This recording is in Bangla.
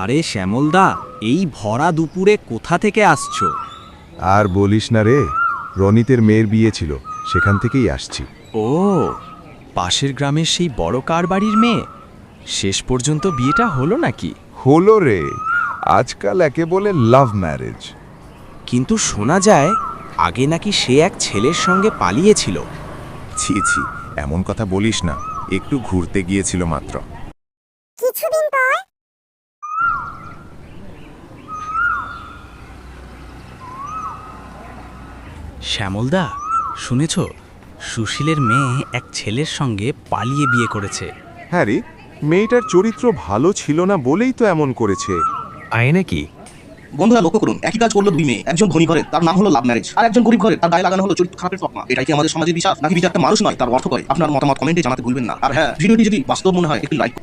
আরে শ্যামলদা, এই ভরা দুপুরে কোথা থেকে আসছো? আর বলিস না রে, রনিতের মেয়ের বিয়ে ছিল, সেখান থেকেই আসছি। ও, পাশের গ্রামের সেই বড় কারবাড়ির মেয়ে। শেষ পর্যন্ত বিয়েটা হলো নাকি? হলো রে, আজকাল একে বলে লাভ ম্যারেজ। কিন্তু শোনা যায় আগে নাকি সে এক ছেলের সঙ্গে পালিয়েছিল। ছি ছি, এমন কথা বলিস না, একটু ঘুরতে গিয়েছিল মাত্র। কিছুদিন পর শ্যামলদা, শুনেছ সুশীলের মেয়ে এক ছেলের সঙ্গে পালিয়ে বিয়ে করেছে। হ্যাঁ রে, মেয়েটার চরিত্র ভালো ছিল না বলেই তো এমন করেছে। আয় নাকি? বন্ধুরা লক্ষ্য করুন, একই কাজ করলো দুই মেয়ে। একজন ধনী ঘরের, তার নাম হলো লাভ ম্যারেজ, আর একজন গরিব ঘরের, তার গায়ে লাগানো হলো চরিত্র খারাপের তকমা। এটাই কি আমাদের সমাজের বিচার, নাকি বিচারটা মানুষ নয় তার অর্থ করে? আপনার মতামত কমেন্টে জানাতে ভুলবেন না। আর হ্যাঁ, ভিডিওটি যদি বাস্তব মনে হয় একটু লাইক